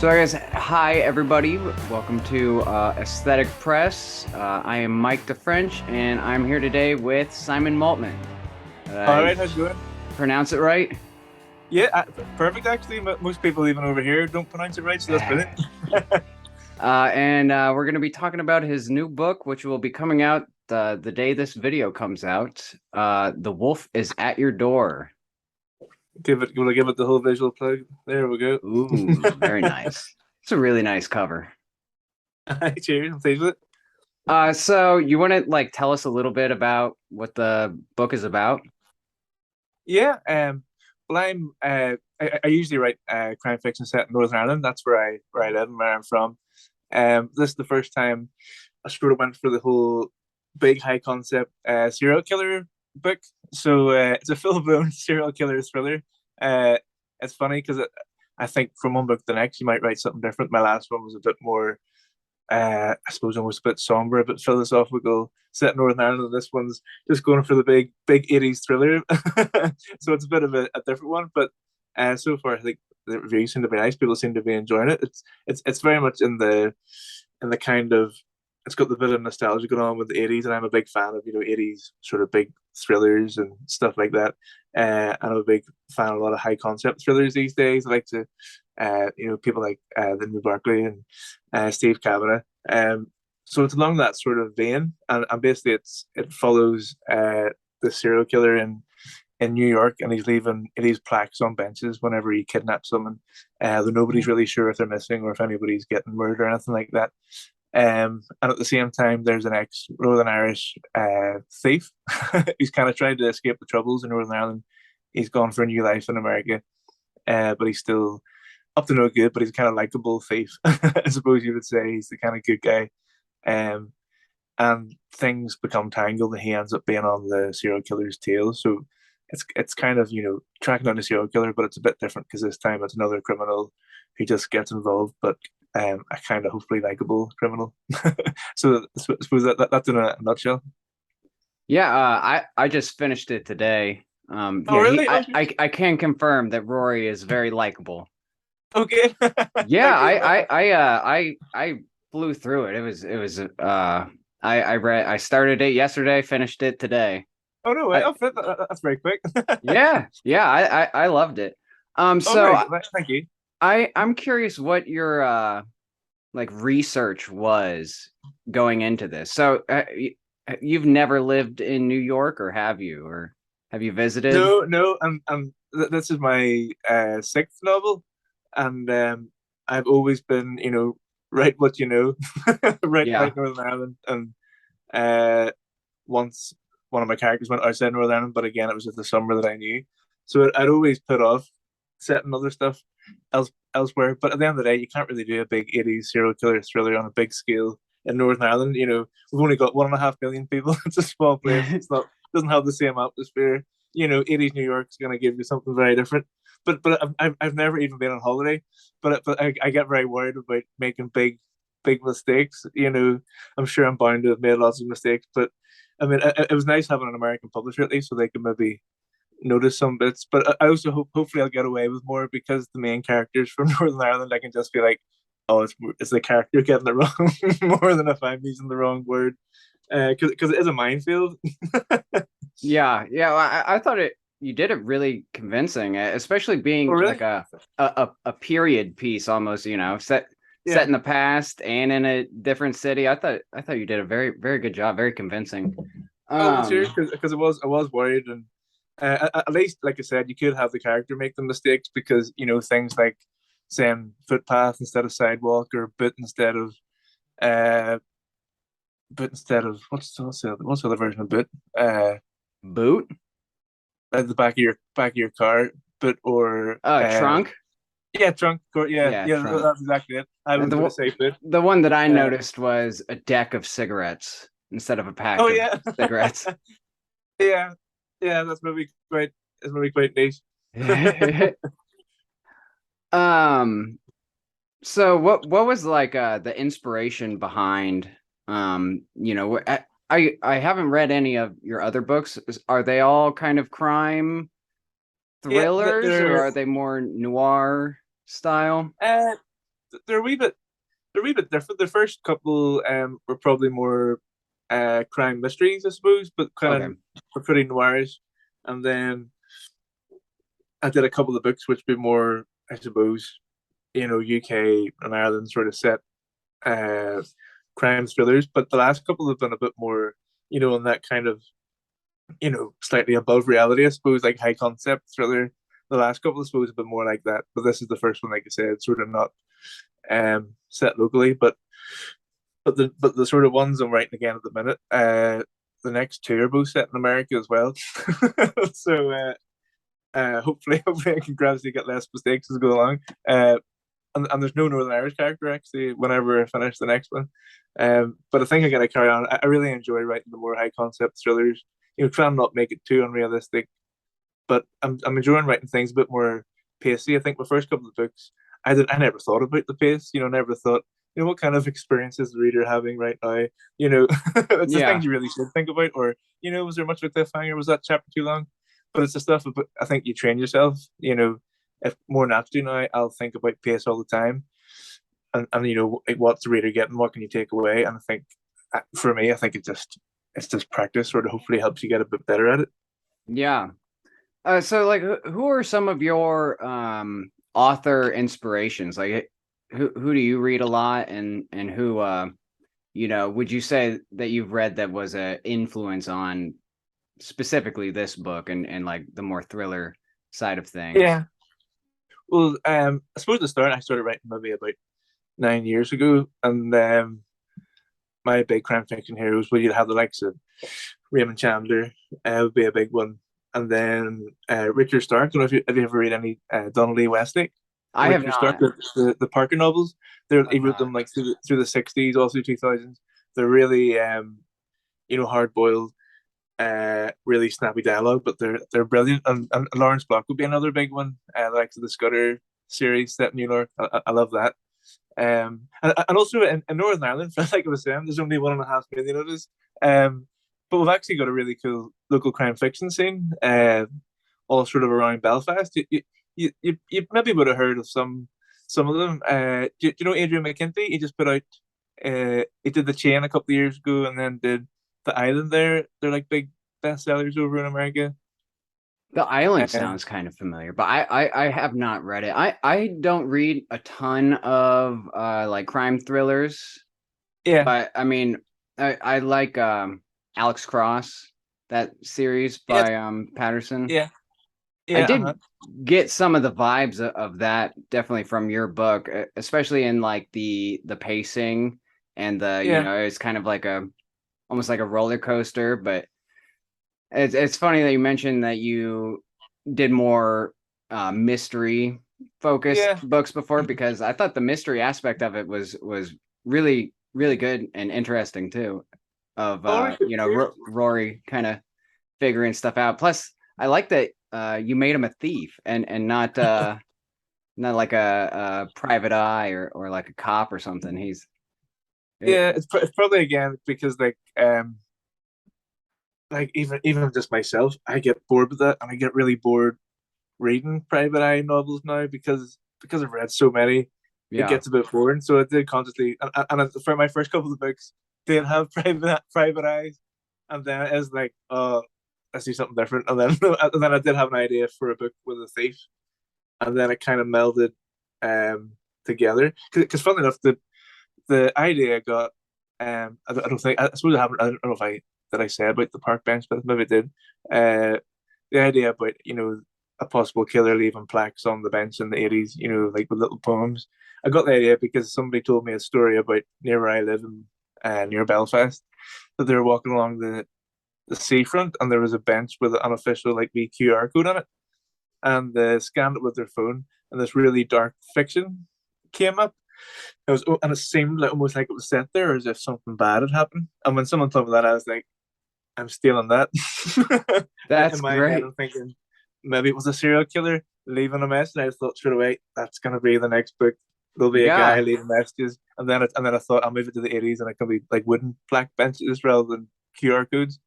So I guess, hi everybody, welcome to Aesthetic Press. I am Mike DeFrench, and I'm here today with Simon Maltman. Did All I right, how's it going? pronounce it right? Yeah, perfect. Actually, most people even over here don't pronounce it right, so that's brilliant. And we're going to be talking about his new book, which will be coming out the day this video comes out. The Wolf is at Your Door. Will I give it the whole visual plug? There we go. Ooh, very nice. It's a really nice cover. Cheers, I'm pleased with it. So you want to tell us a little bit about what the book is about? Yeah, well, I usually write crime fiction set in Northern Ireland. That's where I live and where I'm from. This is the first time I sort of went for the whole big high concept serial killer book. So it's a full blown serial killer thriller. Uh, it's funny because I think from one book to the next you might write something different. My last one was a bit more, I suppose, almost a bit somber, a bit philosophical, set in Northern Ireland. This one's just going for the big 80s thriller. So it's a bit of a different one, but so far I think the reviews seem to be nice. People seem to be enjoying it. It's very much in the kind of, it's got the bit of nostalgia going on with the 80s, and I'm a big fan of 80s sort of big thrillers and stuff like that. I'm a big fan of a lot of high concept thrillers these days. I like to people like Lindsay Barkley and Steve Kavanagh. So it's along that sort of vein, and basically it follows the serial killer in New York, and he's leaving these plaques on benches whenever he kidnaps someone. Though nobody's really sure if they're missing or if anybody's getting murdered or anything like that. And at the same time, there's an ex Northern Irish thief who's kind of trying to escape the troubles in Northern Ireland. He's gone for a new life in America, but he's still up to no good. But he's a kind of likable thief, I suppose you would say. He's the kind of good guy. Um, and things become tangled, and he ends up being on the serial killer's tail. So it's kind of tracking down a serial killer, but it's a bit different because this time it's another criminal who just gets involved, but a kind of hopefully likable criminal. So I suppose that's in a nutshell. Yeah, I just finished it today. Oh, Yeah, he really? Okay. I can confirm that Rory is very likable. Okay. Yeah, Thank you. I flew through it. It was I started it yesterday, finished it today. Oh, no way. I Oh, that's very quick. yeah, I loved it. Oh, So very good. Thank you. I'm curious what your research was going into this. So you've never lived in New York, or have you, or have you visited? No, no, this is my sixth novel, and I've always been, write what you know, Yeah. right Northern Ireland, and once one of my characters went outside Northern Ireland, but again, it was just the summer that I knew, so I'd always put off setting other stuff elsewhere. But at the end of the day, you can't really do a big 80s serial killer thriller on a big scale in Northern Ireland. We've only got 1.5 million people. It's a small place. It's not doesn't have the same atmosphere. 80s New York is going to give you something very different. But I've never even been on holiday. But I get very worried about making big mistakes. I'm sure I'm bound to have made lots of mistakes. But I mean, it was nice having an American publisher at least, so they could maybe notice some bits. But I also hopefully I'll get away with more because the main characters from Northern Ireland, I can just be like, oh, it's the character getting it wrong more than if I'm using the wrong word. Because it is a minefield. Yeah. I thought you did it really convincing, especially Oh, being really? like a period piece almost, set Yeah. in the past and in a different city. I thought you did a very, very good job, very convincing. Oh, well, serious, Um, because I was worried, and at least, like I said, you could have the character make the mistakes because things like saying footpath instead of sidewalk, or uh what's the other version of boot? Boot, At the back of your car, but or trunk. yeah, trunk. Yeah, Yeah, yeah, trunk. that's exactly it. I And was going to say boot. the one that I Uh, noticed was a deck of cigarettes instead of a pack oh of yeah, cigarettes. yeah, yeah. That's maybe quite niche. um, so what was the inspiration behind I haven't read any of your other books. Are they all kind of crime Yeah, thrillers, or they're are they more noir style? uh, they're a wee bit different. The first couple were probably more crime mysteries, I suppose, but kind Okay. of were pretty noirish. And then I did a couple of books which be more, I suppose, UK and Ireland sort of set uh, crime thrillers. But the last couple have been a bit more, in that kind of, slightly above reality, I suppose, like high concept thriller. The last couple, I suppose, a bit more like that. But this is the first one, like I said, sort of not set locally, but the sort of ones I'm writing again at the minute, the next two are both set in America as well. So hopefully I can gradually get less mistakes as I go along. And there's no Northern Irish character actually whenever I finish the next one. But I think I'm gonna carry on. I really enjoy writing the more high concept thrillers. Try and not make it too unrealistic. But I'm enjoying writing things a bit more pacey. I think my first couple of books, I never thought about the pace. Never thought, what kind of experience is the reader having right now? It's the Yeah. things you really should think about. Or was there much of a cliffhanger? Was that chapter too long? But it's the stuff I think you train yourself. If more naturally now, I'll think about pace all the time, and like, what's the reader getting? What can you take away? And I think for me, I think it's just practice, sort of hopefully helps you get a bit better at it. Yeah. So like who are some of your author inspirations? Like who do you read a lot, and who would you say that you've read that was a influence on specifically this book and like the more thriller side of things? Yeah. Well, I suppose the start I started writing maybe about 9 years ago, and my big crime fiction heroes, well, you'd have the likes of Raymond Chandler, would be a big one, and then Richard Stark. I don't know if you ever read any Donnelly Westlake or I have Richard Stark, not. the Parker novels. He I've wrote not. them like through the '60s, also 2000s. They're really hard boiled, really snappy dialogue, but they're brilliant. And Lawrence Block would be another big one, like the Scudder series set in New York. I love that. And also in Northern Ireland, like I was saying, there's only 1.5 million of us. But we've actually got a really cool local crime fiction scene, all sort of around Belfast. You maybe would have heard of some of them. Do you know Adrian McKinty? He just put out. He did The Chain a couple of years ago, and then did The Island. They're like big bestsellers over in America. The Island Uh, sounds kind of familiar, but I have not read it. I don't read a ton of like crime thrillers, yeah, but I mean I like Alex Cross, that series yeah, by Patterson. yeah, I yeah. did get some of the vibes of that definitely from your book, especially in like the pacing and the Yeah, it's kind of like a almost like a roller coaster, but it's funny that you mentioned that you did more mystery focused yeah. books before, because I thought the mystery aspect of it was really good and interesting too. Of Oh, right, cheers. Rory kind of figuring stuff out. Plus, I like that you made him a thief and not like a private eye or like a cop or something. He's it, Yeah, it's probably again because like even just myself, I get bored with that, and I get really bored reading private eye novels now because I've read so many. It yeah. gets a bit boring, so I did consciously, for my first couple of books, did have private eyes, and then it's like, let's do something different, and then and then I did have an idea for a book with a thief, and then it kind of melded um together because funnily enough the idea I got I don't think I suppose I don't know if I said about the park bench, but maybe I did. The idea about a possible killer leaving plaques on the bench in the 80s, like with little poems. I got the idea because somebody told me a story about near where I live in near Belfast, that they were walking along the seafront and there was a bench with an unofficial like wee QR code on it, and they scanned it with their phone, and this really dark fiction came up. And it seemed like almost like it was set there as if something bad had happened. And when someone told me that, I was like, I'm stealing that. In That's my head, great. I'm thinking maybe it was a serial killer leaving a message. And I thought straight away that's gonna be the next book. There'll be a guy Yeah. leaving messages, and then I thought I'll move it to the 80s, and it can be like wooden plaque benches rather than QR codes.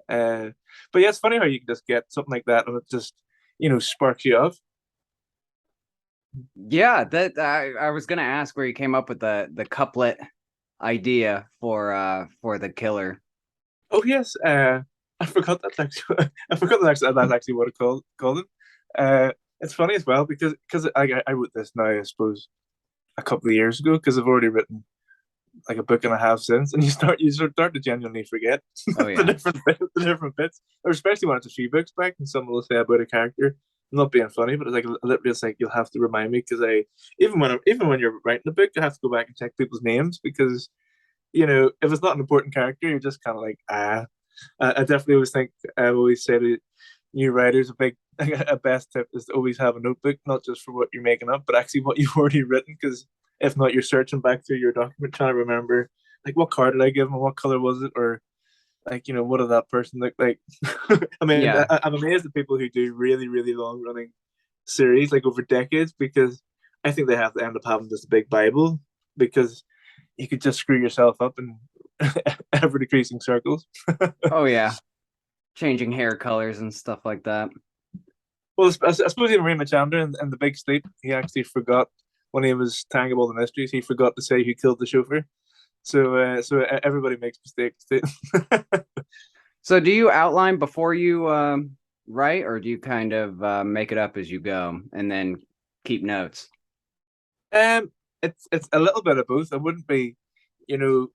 Uh, but yeah, it's funny how you can just get something like that, and it just sparks you off. Yeah, that I was gonna ask where you came up with the couplet idea for the killer. Oh yes, I forgot that's actually I forgot that's actually what it called it. It's funny as well because I wrote this now I suppose a couple of years ago because I've already written like a book and a half since, and you start to genuinely forget Oh the yeah. the different bits, or especially when it's a few books back and someone will say about a character. Not being funny, but it's like literally, it's like you'll have to remind me because I even when you're writing a book, you have to go back and check people's names because if it's not an important character, you're just kind of like I definitely always think I always say to new writers a best tip is to always have a notebook, not just for what you're making up, but actually what you've already written. Because if not, you're searching back through your document trying to remember like what card did I give them, what color was it, or like what did that person look like. I mean, Yeah. I'm amazed at people who do really really long running series like over decades because I think they have to end up having this big Bible because you could just screw yourself up in ever decreasing circles. Oh yeah. Changing hair colors and stuff like that. Well, I suppose in Raymond Chandler in the Big Sleep, he actually forgot when he was tying up all the mysteries. He forgot to say who killed the chauffeur. So everybody makes mistakes. So do you outline before you write, or do you kind of make it up as you go and then keep notes? um, it's a little bit of both. I wouldn't be, you know,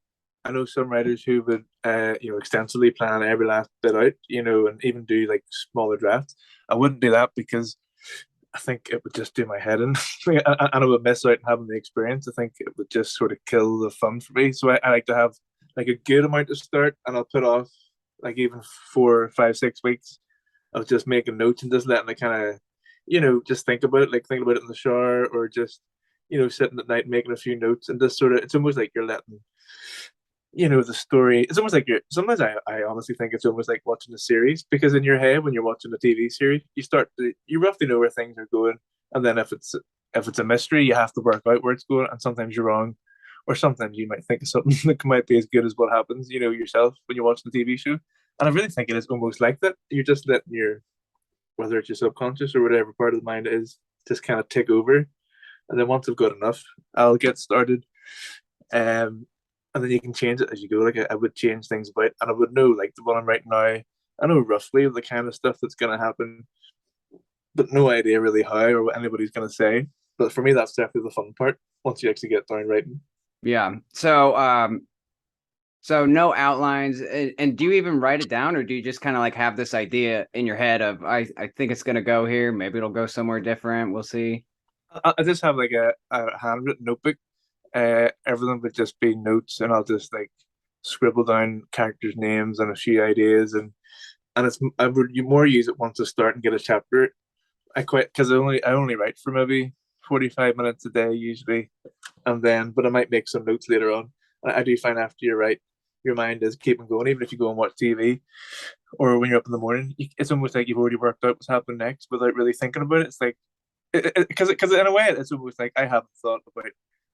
I know some writers who would, extensively plan every last bit out, and even do like smaller drafts. I wouldn't do that because I think it would just do my head in, and I would miss out on having the experience. I think it would just sort of kill the fun for me. So I like to have like a good amount to start, and I'll put off like even 4, 5, 6 weeks of just making notes and just letting it kind of, just think about it, like thinking about it in the shower or just, sitting at night and making a few notes and just sort of. It's almost like you're letting the story. It's almost like you're sometimes I honestly think it's almost like watching a series because in your head when you're watching a TV series you roughly know where things are going, and then if it's a mystery you have to work out where it's going, and sometimes you're wrong, or sometimes you might think of something that might be as good as what happens yourself when you're watching the TV show. And I really think it is almost like that. You're just letting your, whether it's your subconscious or whatever part of the mind it is, just kind of take over. And then once I've got enough, I'll get started. Um, and then you can change it as you go. Like I would change things about, and I would know like the one I'm writing now. I know roughly the kind of stuff that's going to happen, but no idea really how or what anybody's going to say. But for me, that's definitely the fun part. Once you actually get down writing. Yeah. So no outlines, and do you even write it down, or do you just kind of like have this idea in your head of I think it's gonna go here, maybe it'll go somewhere different. We'll see. I just have like a handwritten notebook. Everything would just be notes, and I'll just like scribble down characters' names and a few ideas, and I would you more use it once I start and get a chapter. I quite because I only write for maybe 45 minutes a day usually, and then but I might make some notes later on. I do find after you write, your mind is keeping going, even if you go and watch TV or when you're up in the morning. It's almost like you've already worked out what's happening next without really thinking about it. It's like because in a way it's almost like I haven't thought about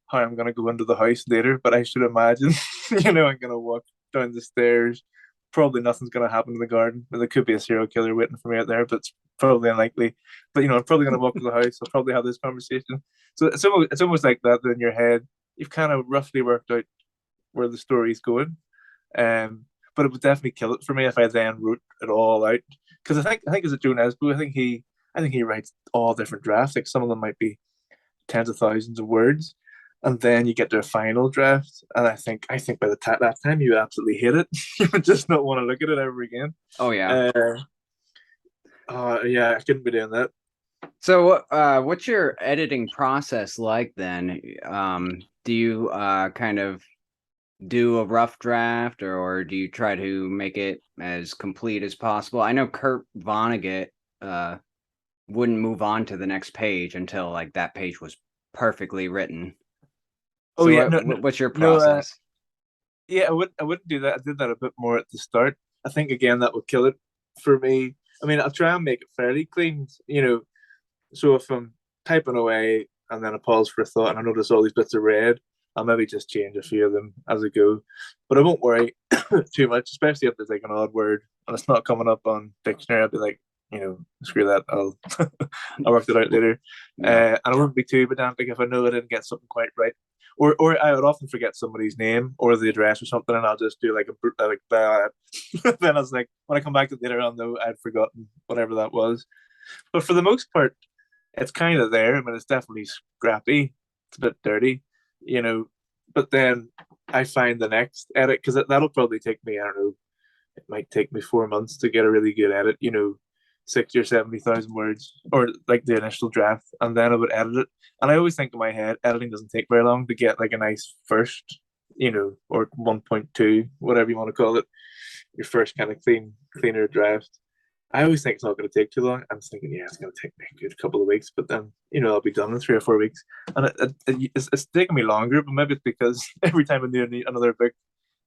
how I'm gonna go into the house later, but I should imagine, I'm gonna walk down the stairs. Probably nothing's gonna happen in the garden. Well, there could be a serial killer waiting for me out there, but it's probably unlikely. But I'm probably gonna walk to the house. I'll probably have this conversation. So it's almost like that in your head. You've kind of roughly worked out where the story's going. Um, but it would definitely kill it for me if I then wrote it all out. Because I think as a Joe Nesbo, I think he writes all different drafts. Like some of them might be tens of thousands of words, and then you get to a final draft, and I think by that time you absolutely hate it. You would just not want to look at it ever again. Oh yeah. Uh, yeah, I couldn't be doing that. So what's your editing process like then? Do you kind of do a rough draft, or do you try to make it as complete as possible? I know Kurt Vonnegut uh wouldn't move on to the next page until like that page was perfectly written. Oh So yeah, no, no, what's your no. process? Yeah, I wouldn't do that. I did that a bit more at the start. I think again that would kill it for me. I mean, I'll try and make it fairly clean. So if I'm typing away and then I pause for a thought and I notice all these bits are red, I'll maybe just change a few of them as I go. But I won't worry too much, especially if there's like an odd word and it's not coming up on dictionary. I'll be like, screw that. I'll work it out later. Yeah. And I wouldn't be too pedantic if I know I didn't get something quite right. Or I would often forget somebody's name or the address or something, and I'll just do like that. Then I was like, when I come back to later on, though, I'd forgotten whatever that was. But for the most part, it's kind of there. I mean, it's definitely scrappy. It's a bit dirty, you know. But then I find the next edit because that'll probably take me. I don't know. It might take me 4 months to get a really good edit. 60 or 70,000 words, or like the initial draft, and then I would edit it. And I always think in my head, editing doesn't take very long to get like a nice first, or 1.2, whatever you want to call it, your first kind of cleaner draft. I always think it's not going to take too long. I'm thinking, yeah, it's going to take me a good couple of weeks, but then I'll be done in 3 or 4 weeks, and it's taking me longer. But maybe it's because every time I do another book,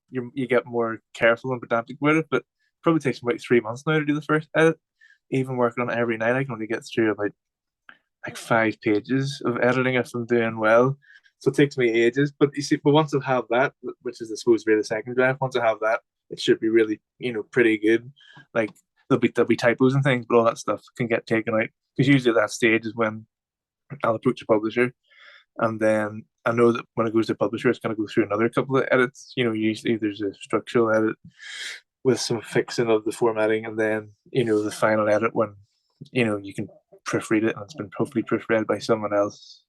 you get more careful and pedantic with it. But it probably takes me about 3 months now to do the first edit. Even working on it every night, I can only get through about like 5 pages of editing if I'm doing well. So it takes me ages. But you see, but once I have that, which is I suppose really the second draft, once I have that, it should be really, pretty good. Like there'll be typos and things, but all that stuff can get taken out. Because usually at that stage is when I'll approach a publisher, and then I know that when it goes to publisher, it's going to go through another couple of edits. Usually there's a structural edit with some fixing of the formatting, and then the final edit when you can proofread it and it's been hopefully proofread by someone else,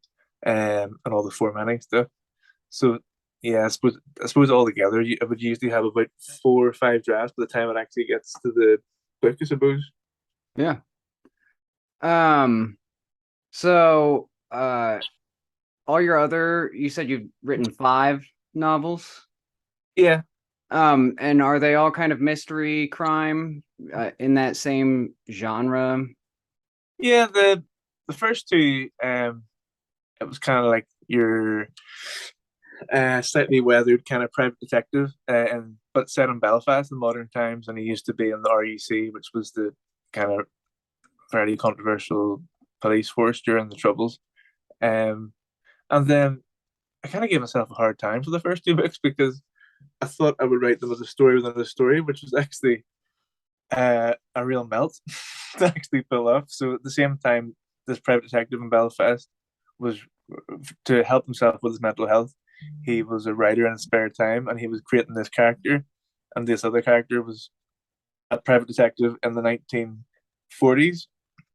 and all the formatting stuff. So yeah, I suppose all together I would usually have about 4 or 5 drafts by the time it actually gets to the book, I suppose. Yeah. So all your other, you said you've written 5 novels. Yeah, And are they all kind of mystery crime in that same genre? yeah. The first two, it was kind of like your slightly weathered kind of private detective, but set in Belfast in modern times, and he used to be in the RUC, which was the kind of fairly controversial police force during the Troubles. Um, and then I kind of gave myself a hard time for the first 2 books because I thought I would write them as a story within a story, which was actually a real melt to actually pull off. So at the same time, this private detective in Belfast was to help himself with his mental health. He was a writer in his spare time, and he was creating this character, and this other character was a private detective in the 1940s,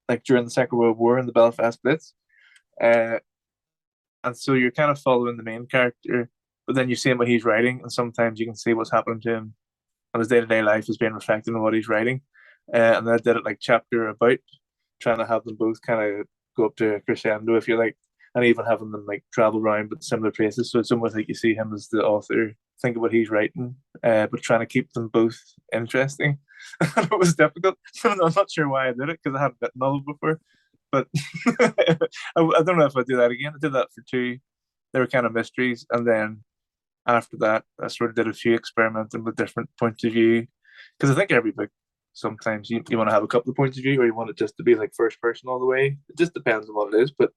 like during the Second World War in the Belfast Blitz. Uh, and so you're kind of following the main character, but then you see what he's writing, and sometimes you can see what's happening to him, and his day to day life is being reflected in what he's writing. And I did it like chapter about, trying to have them both kind of go up to a crescendo, if you like, and even having them like travel around but similar places. So it's almost like you see him as the author, think of what he's writing, but trying to keep them both interesting. And it was difficult. I'm not sure why I did it because I hadn't written novel before, but I don't know if I do that again. I did that for 2. They were kind of mysteries, and then after that, I sort of did a few experimenting with different points of view. Because I think every book, sometimes you want to have a couple of points of view, or you want it just to be like first person all the way. It just depends on what it is. But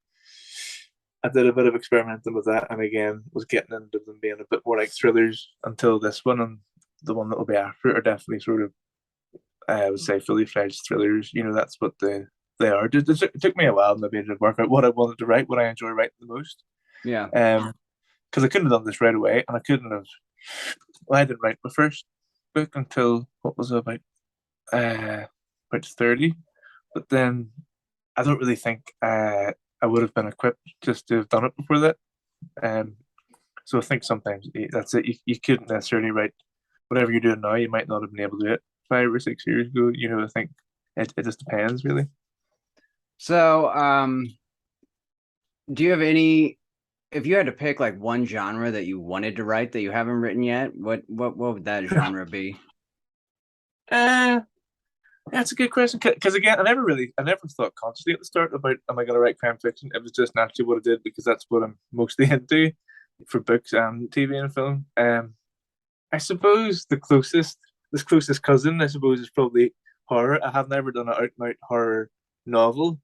I did a bit of experimenting with that, and again, was getting into them being a bit more like thrillers until this one, and the one that will be after it are definitely sort of, I would say, fully fledged thrillers. That's what they are. It took me a while maybe to work out what I wanted to write, what I enjoy writing the most. Yeah. Because I couldn't have done this right away, and I couldn't have. Well, I didn't write my first book until what was it, about 30, but then I don't really think I would have been equipped just to have done it before that. Um, so I think sometimes that's it. You couldn't necessarily write whatever you're doing now. You might not have been able to do it 5 or 6 years ago. I think it just depends really. So, do you have any, if you had to pick like one genre that you wanted to write that you haven't written yet, what would that genre be? Uh, that's a good question because again, I never thought consciously at the start about am I going to write crime fiction. It was just naturally what I did because that's what I'm mostly into for books and TV and film. I suppose this closest cousin, I suppose, is probably horror. I have never done an out and out horror novel.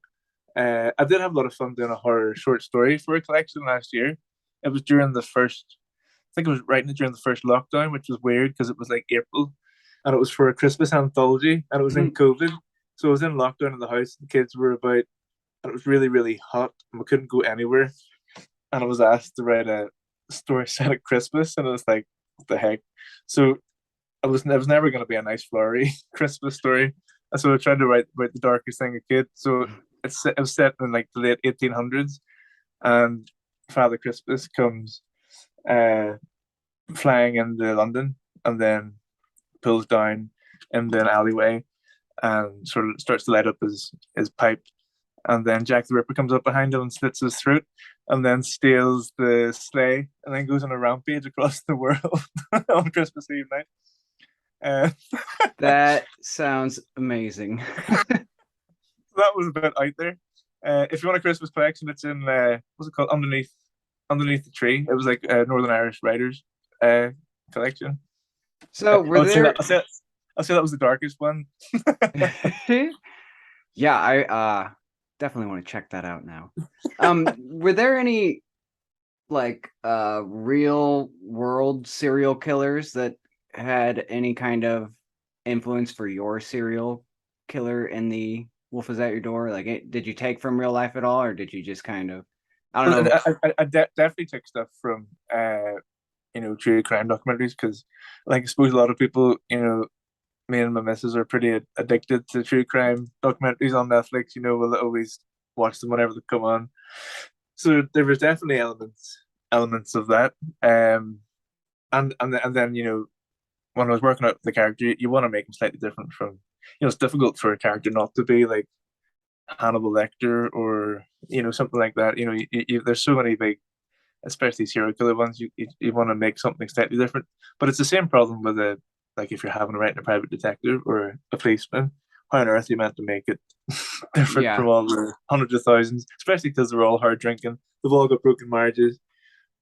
I did have a lot of fun doing a horror short story for a collection last year. It was during the first, I think I was writing it during the first lockdown, which was weird because it was like April, and it was for a Christmas anthology, and it was in COVID, So I was in lockdown in the house. The kids were about, and it was really, really hot, and we couldn't go anywhere. And I was asked to write a story set at Christmas, and I was like, "What the heck?" So it was never going to be a nice flowery Christmas story. And so I tried to write about the darkest thing a kid. So it was set in like the late 1800s, and Father Christmas comes uh, flying into London, and then pulls down in an alleyway and sort of starts to light up his pipe. And then Jack the Ripper comes up behind him and slits his throat, and then steals the sleigh, and then goes on a rampage across the world on Christmas Eve night. Uh, That sounds amazing. that was a bit out there. If you want a Christmas collection, it's in what's it called? Underneath the tree. It was like a Northern Irish writers collection. So were there I'll say that was the darkest one. Yeah, I definitely want to check that out now. Were there any like real world serial killers that had any kind of influence for your serial killer in the Wolf is at Your Door? Like, did you take from real life at all, or did you just kind of, I don't know? I definitely took stuff from true crime documentaries because, like, I suppose a lot of people, me and my missus are pretty addicted to true crime documentaries on Netflix. We'll always watch them whenever they come on. So there was definitely elements of that. And then when I was working out the character, you want to make him slightly different from. It's difficult for a character not to be like Hannibal Lecter or something like that. There's so many big, especially serial killer ones. You want to make something slightly different, but it's the same problem with like if you're having to write a private detective or a policeman. How on earth are you meant to make it different Yeah, from all the hundreds of thousands, especially because they're all hard drinking. They've all got broken marriages.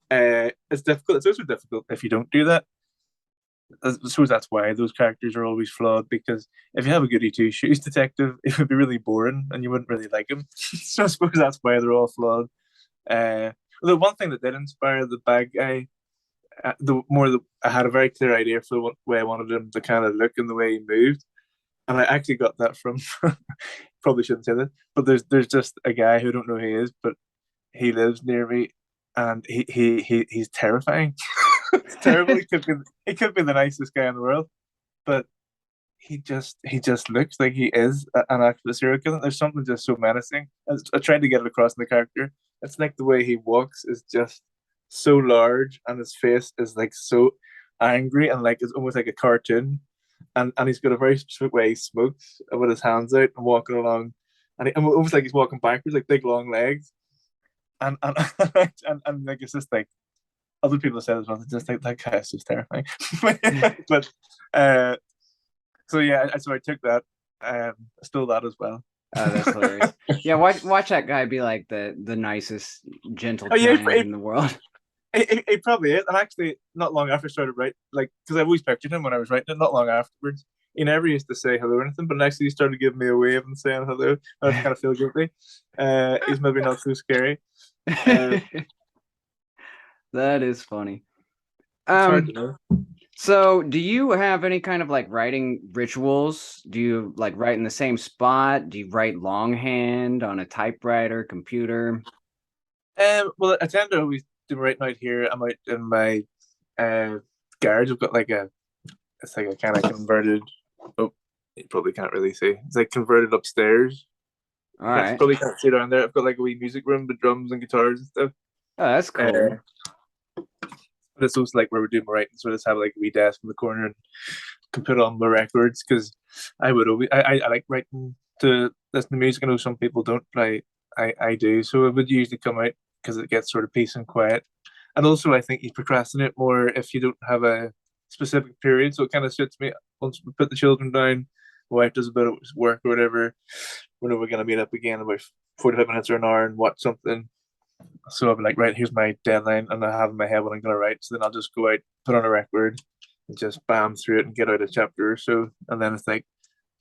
It's difficult. It's also difficult if you don't do that. I suppose that's why those characters are always flawed, because if you have a goody two shoes detective, it would be really boring and you wouldn't really like him. So I suppose that's why they're all flawed. The one thing that did inspire the bad guy, I had a very clear idea for the way I wanted him to kind of look and the way he moved, and I actually got that from probably shouldn't say that, but there's just a guy who I don't know who he is, but he lives near me, and he's terrifying. It's terrible. He could be the nicest guy in the world, but he just looks like he is an actual serial killer. There's something just so menacing. I tried to get it across in the character. It's like the way he walks is just so large, and his face is like so angry, and like it's almost like a cartoon. And he's got a very specific way he smokes with his hands out and walking along, and almost like he's walking backwards, like big long legs. And and like it's just like other people said as well. Just like that guy is just terrifying. But uh, so yeah, so I took that, stole that as well. oh, that's hilarious. Yeah, watch that guy be like the nicest, gentle Oh yeah, giant in the world. he probably is. And actually, not long after I started writing, like, because I've always pictured him when I was writing it. Not long afterwards, he never used to say hello or anything, but next he started giving me a wave and saying hello. I kind of feel guilty. He's maybe not so scary. Uh, That is funny. it's hard to know. So do you have any kind of like writing rituals? Do you like write in the same spot? Do you write longhand on a typewriter, computer? Well, I tend to always do right now here. I'm out in my uh, garage. I've got like it's like a kind of converted. Oh, you probably can't really see. It's like converted upstairs. All You right. probably can't see down there. I've got like a wee music room with drums and guitars and stuff. Oh, that's cool. Uh, but it's also like where we're doing my writing, so I just have like a wee desk in the corner and can put on my records because I would always I like writing to listen to music. I know some people don't, but I do. So it would usually come out because it gets sort of peace and quiet. And also, I think you procrastinate more if you don't have a specific period. So it kind of suits me. Once we put the children down, my wife does a bit of work or whatever. We know we're going to meet up again in about 45 minutes or an hour and watch something. So I'll be like, right, here's my deadline, and I have in my head what I'm going to write. So then I'll just go out, put on a record, and just bam through it and get out a chapter or so. And then it's like,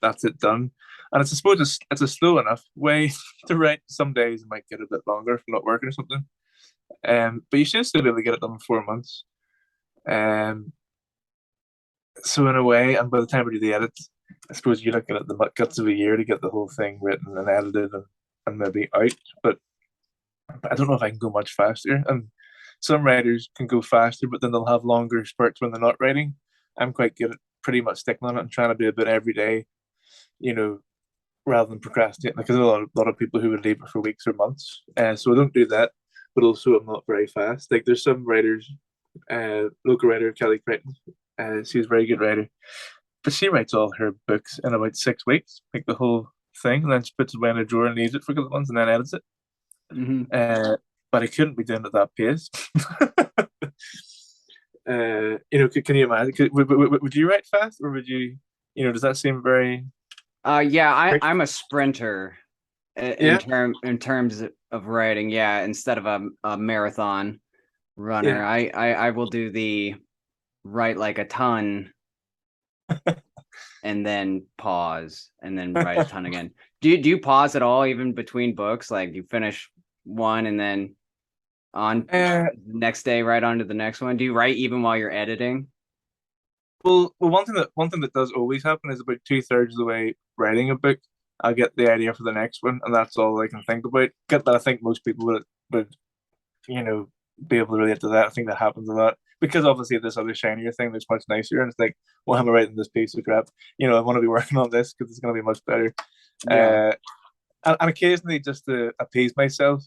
that's it done. And it's, I suppose it's a slow enough way to write. Some days it might get a bit longer if I'm not working or something. But you should still be able to get it done in 4 months. So in a way, and by the time we do the edits, I suppose you're looking at the guts of a year to get the whole thing written and edited and maybe out. But I don't know if I can go much faster. And some writers can go faster, but then they'll have longer spurts when they're not writing. I'm quite good at pretty much sticking on it and trying to do a bit every day, you know, rather than procrastinating. Because there's lot of people who would leave it for weeks or months. So I don't do that, but also I'm not very fast. Like there's some writers, local writer Kelly Crichton, she's a very good writer, but she writes all her books in about 6 weeks, like the whole thing, and then she puts it away in a drawer and leaves it for a couple of months and then edits it. Hmm. But I couldn't be doing it at that pace. Can you imagine? Would you write fast, or would you? Does that seem very? Yeah, I'm a sprinter in Yeah, terms of writing. Yeah, instead of a marathon runner, yeah. I will do the write like a ton and then pause and then write a ton again. Do you pause at all even between books? Like you finish one and then on uh, next day right on to the next one? Do you write even while you're editing? well, one thing that does always happen is about 2/3 of the way writing a book, I'll get the idea for the next one, and that's all I can think about. Get that? I think most people would be able to relate to that. I think that happens a lot because obviously this other shinier thing that's much nicer, and it's like, why am I writing this piece of crap? I want to be working on this because it's going to be much better. Yeah. Uh, and occasionally, just to appease myself,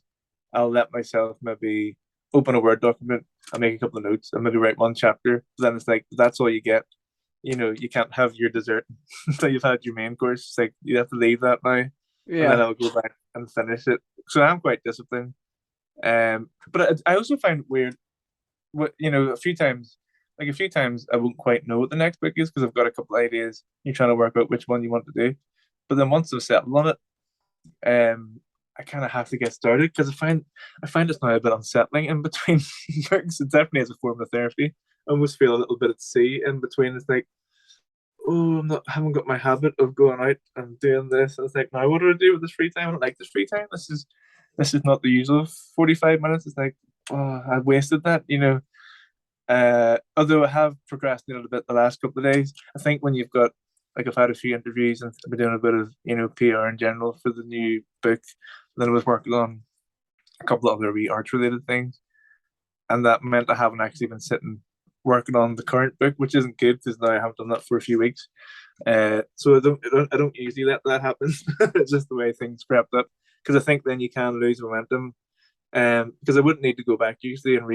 I'll let myself maybe open a Word document and make a couple of notes and maybe write one chapter. But then it's like that's all you get. You can't have your dessert until you've had your main course. It's like you have to leave that now, and then Yeah. I'll go back and finish it. So I'm quite disciplined. But I also find weird, a few times I won't quite know what the next book is because I've got a couple of ideas. You're trying to work out which one you want to do, but then once I've settled on it, I kind of have to get started because I find it's now a bit unsettling in between books. It definitely is a form of therapy. I almost feel a little bit at sea in between. It's like, oh, haven't got my habit of going out and doing this. And it's like, now what do I do with this free time? I don't like this free time. This is not the usual 45 minutes. It's like, oh, I wasted that. Although I have procrastinated a bit the last couple of days. I think when you've got, like, I've had a few interviews and I've been doing a bit of PR in general for the new book. And then I was working on a couple of other wee arts related things, and that meant I haven't actually been sitting working on the current book, which isn't good because now I haven't done that for a few weeks. So I don't usually let that happen. It's just the way things crept up because I think then you can lose momentum. Because I wouldn't need to go back usually and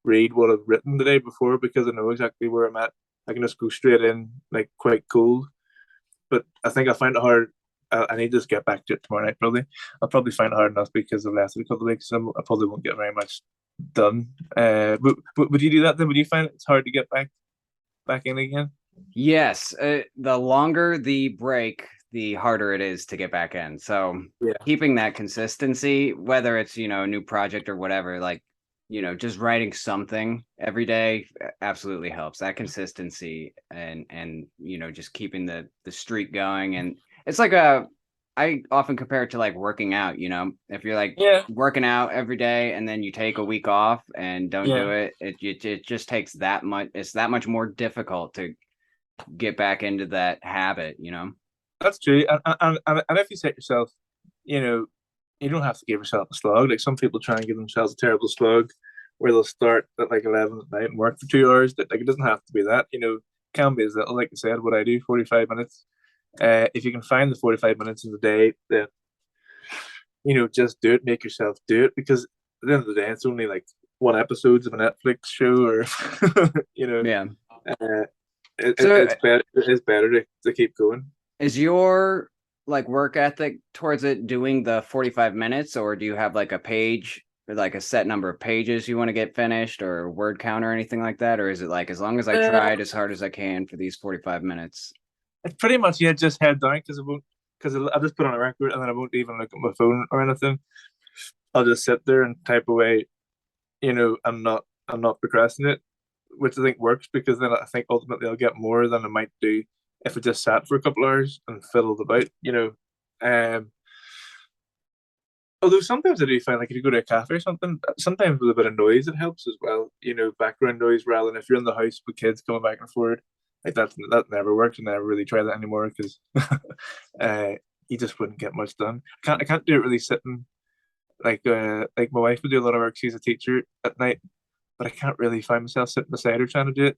read what I've written the day before because I know exactly where I'm at. I can just go straight in, like, quite cold. But I think I find it hard. I need to just get back to it tomorrow night. Probably, I'll probably find it hard enough because I've lasted a couple of weeks. So I probably won't get very much done. But would you do that then? Would you find it's hard to get back in again? Yes, the longer the break, the harder it is to get back in. So Yeah, keeping that consistency, whether it's, a new project or whatever, like, just writing something every day absolutely helps. That consistency and just keeping the streak going. And it's like I often compare it to like working out, if you're like yeah, working out every day and then you take a week off and don't do yeah. it just takes that much, it's that much more difficult to get back into that habit. That's true. And if you set yourself, you know, you don't have to give yourself a slog. Like some people try and give themselves a terrible slog where they'll start at like 11 at night and work for 2 hours. Like it doesn't have to be that. Can be as little, like I said, what I do, 45 minutes. If you can find the 45 minutes in the day, then just do it. Make yourself do it because at the end of the day, it's only like one episodes of a Netflix show, or you know, Yeah. uh, So it's better. It is better to keep going. is your like work ethic towards it doing the 45 minutes, or do you have like a page or like a set number of pages you want to get finished or word count or anything like that? Or is it like as long as I Uh, tried as hard as I can for these 45 minutes? it's pretty much, yeah, just head down because I won't, because I'll just put on a record and then I won't even look at my phone or anything. I'll just sit there and type away. I'm not procrastinating, which I think works because then I think ultimately I'll get more than I might do if I just sat for a couple hours and fiddled about. Um, Although sometimes I do find, like, if you go to a cafe or something, sometimes with a bit of noise it helps as well. Background noise rather than if you're in the house with kids coming back and forth. like that never works, and I never really try that anymore because uh, you just wouldn't get much done. I can't do it really sitting like my wife would do a lot of work. She's a teacher at night, but I can't really find myself sitting beside her trying to do it.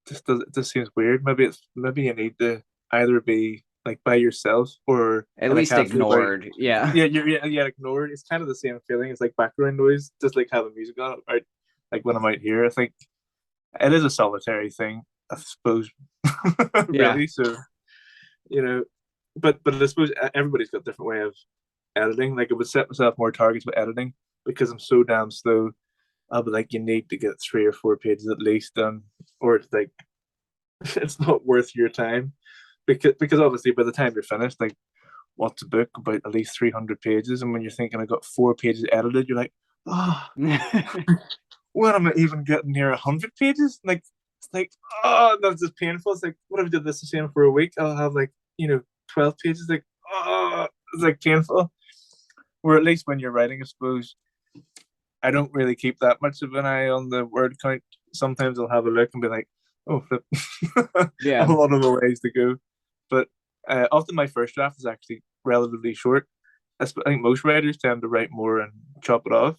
It just seems weird. Maybe you need to either be like by yourself or At in a least cafe where ignored. Yeah. yeah, yeah, ignored. It's kind of the same feeling. It's like background noise, just like having music on, right? Like when I'm out here, I think it is a solitary thing, I suppose, Yeah. really. So, you know, but I suppose everybody's got a different way of editing. Like I would set myself more targets with editing because I'm so damn slow. I'll be like, you need to get 3 or 4 pages at least done, or it's like it's not worth your time because obviously by the time you're finished, like what's a book about at least 300 pages, and when you're thinking I got 4 pages edited, you're like, oh, when am I even getting near 100 pages? Like it's like oh, that's just painful. It's like what if I did this the same for a week? I'll have like 12 pages. Like oh, it's like painful. Or at least when you're writing, I suppose I don't really keep that much of an eye on the word count. Sometimes I'll have a look and be like, oh, flip. Yeah. A lot of the ways to go. But often my first draft is actually relatively short. I think most writers tend to write more and chop it off,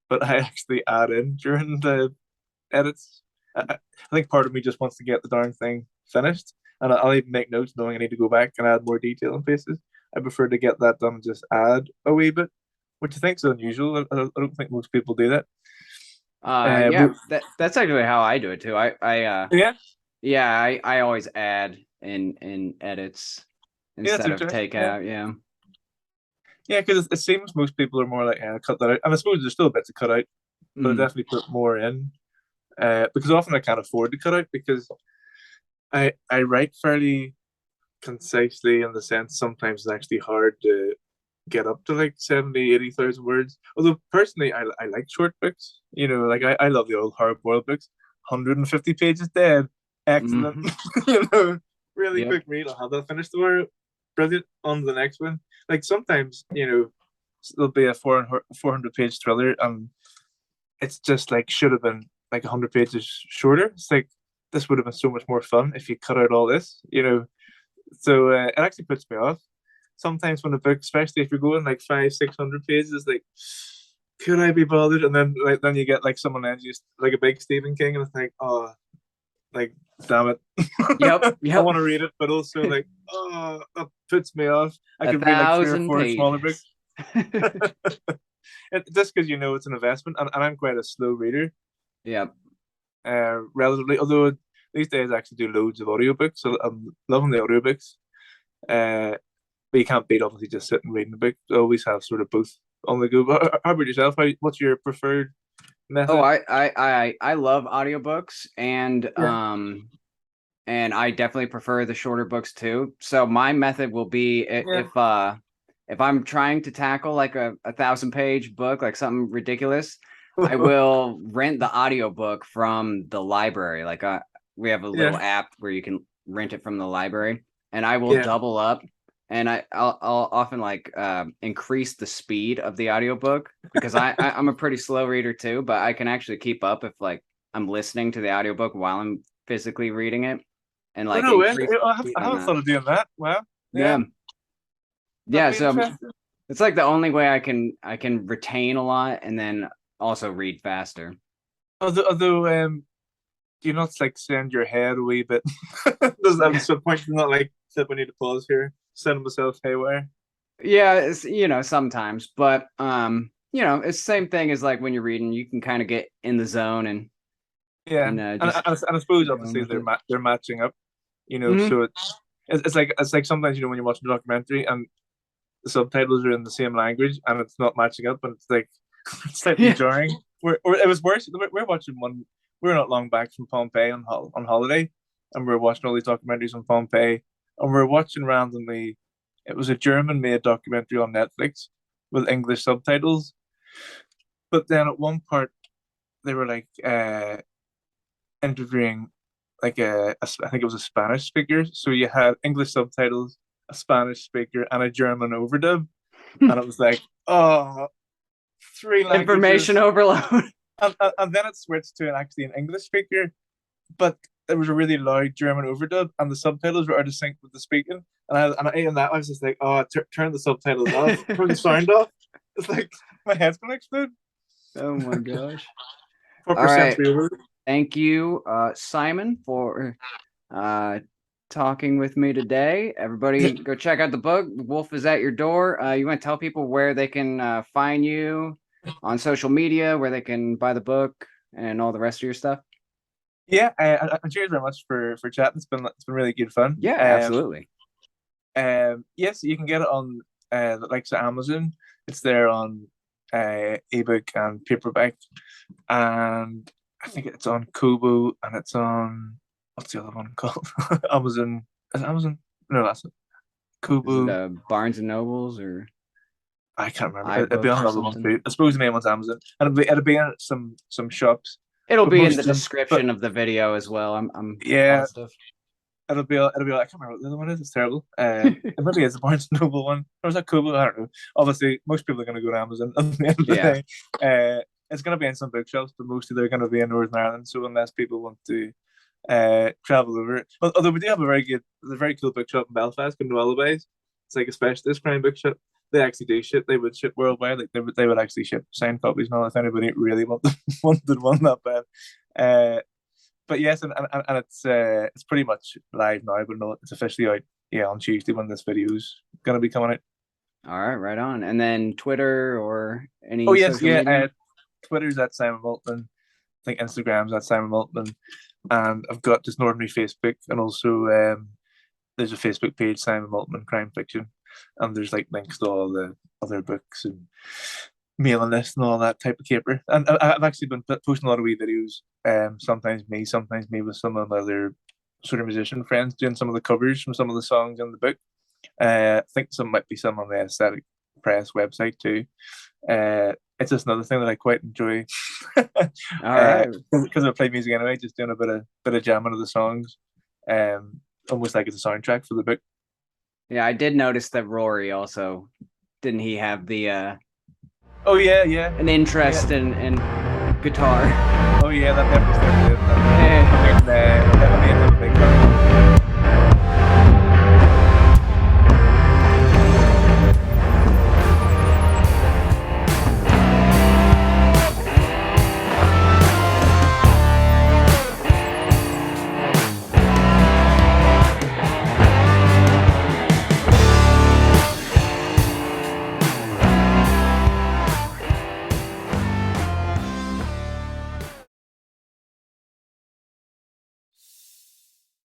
but I actually add in during the edits. I think part of me just wants to get the darn thing finished, and I'll even make notes knowing I need to go back and add more detail in places. I prefer to get that done and just add a wee bit, which I think is unusual. I don't think most people do that. Yeah, that's actually how I do it too. Yeah, Yeah, I always add in edits yeah, that's instead of interesting. take Yeah, out. Yeah. yeah, because it seems most people are more like, yeah, cut that out, and I suppose there's still a bit to cut out, but I Mm. definitely put more in. Because often I can't afford to cut out because I write fairly concisely in the sense sometimes it's actually hard to get up to like 70, 80,000 words. Although personally, I like short books. Like I love the old hard boiled books. 150 pages dead. Excellent. Hmm. Really Yep. quick read. I'll have that finished tomorrow. Brilliant. On to the next one. Like sometimes, there'll be a 400 page thriller and it's just like should have been like 100 pages shorter. It's like this would have been so much more fun if you cut out all this. So it actually puts me off sometimes when a book, especially if you're going like 500, 600 pages, like could I be bothered? And then you get like someone else just like a big Stephen King, and it's like oh, like damn it, Yep. I Yep. want to read it, but also like oh, that puts me off. I A could read like three or thousand four smaller pages. books. Just because it's an investment, and I'm quite a slow reader, Yep. relatively. Although these days I actually do loads of audiobooks, so I'm loving the audiobooks. Uh, but you can't beat obviously just sitting reading a book. I always have sort of both on the go. But how about yourself? What's your preferred Oh, method? I love audiobooks Yeah. and I definitely prefer the shorter books too. So my method will be Yeah. if I'm trying to tackle like a 1,000 page book, like something ridiculous, I will rent the audiobook from the library. Like we have a little Yeah. app where you can rent it from the library, and I will Yeah. double up. And I'll often like increase the speed of the audiobook because I'm a pretty slow reader too, but I can actually keep up if like I'm listening to the audiobook while I'm physically reading it and Oh like no way! increase the speed I on haven't that. thought of doing that. Wow. Yeah. Yeah. That'd Yeah, be so interesting. it's like the only way I can retain a lot and then also read faster. Although, do you not like send your head a wee bit? Does that at some point you're not like said we need to pause here, send myself haywire? Yeah, it's sometimes, but it's the same thing as like when you're reading, you can kind of get in the zone Yeah, and and just I suppose keep going obviously with it. they're matching up. Hmm. So it's like sometimes when you're watching a documentary and the subtitles are in the same language and it's not matching up, and it's like it's slightly Yeah. jarring. Or it was worse. We're watching one. We're not long back from Pompeii on holiday, and we're watching all these documentaries on Pompeii, and we're watching randomly. It was a German-made documentary on Netflix with English subtitles, but then at one part they were like interviewing like I think it was a Spanish speaker. So you had English subtitles, a Spanish speaker, and a German overdub, and it was like, oh, three Information languages, overload. and then it switched to actually an English speaker, but there was a really loud German overdub, and the subtitles were out of sync with the speaking. In that I was just like, oh, turn the subtitles off, turn the sound off. It's like my head's gonna explode. Oh my gosh. 4% right. Thank you, Simon, for talking with me today. Everybody go check out the book. The Wolf is at Your Door. You want to tell people where they can find you on social media, where they can buy the book and all the rest of your stuff? Yeah, cheers very much for chatting. It's been really good fun. Yeah, absolutely. Yes, you can get it on the likes of Amazon. It's there on ebook and paperback, and I think it's on Kobo, and it's on what's the other one called? Amazon. Is it Amazon? No, that's it. Kobo. Is it Barnes and Nobles or I can't remember. It'd be iBooks on or another one something? too. I suppose the main one's Amazon, and it'll be in some shops. It'll But be in most the of them, but description of the video as well. I'm yeah, positive. it'll be like, I can't remember what the other one is. It's terrible. It maybe is the Barnes and Noble one, or is that Kobo? I don't know. Obviously, most people are going to go to Amazon at the end of the Yeah. day. It's going to be in some bookshops, but mostly they're going to be in Northern Ireland. So unless people want to travel over, although we do have a very cool bookshop in Belfast called Noelliby's. It's like a specialist crime bookshop. They actually do ship. They would ship worldwide. Like they would actually ship signed copies and all. If anybody really wanted one that bad. But yes, and it's pretty much live now, but no, it's officially out. Yeah, on Tuesday when this video's gonna be coming out. All right on. And then Twitter or any Oh yes, social yeah. media? Twitter's at Simon Maltman. I think Instagram's at Simon Maltman, and I've got just an ordinary Facebook, and also there's a Facebook page, Simon Maltman Crime Fiction, and there's like links to all the other books and mailing list and all that type of caper. And I've actually been posting a lot of wee videos. Sometimes me with some of my other sort of musician friends doing some of the covers from some of the songs in the book. I think some might be some on the Aesthetic Press website too. It's just another thing that I quite enjoy. All right. Because I play music anyway, just doing a bit of jamming of the songs. Almost like it's a soundtrack for the book. Yeah, I did notice that Rory also didn't he have the Oh yeah, an interest in guitar. Oh yeah, that definitely started. Yeah.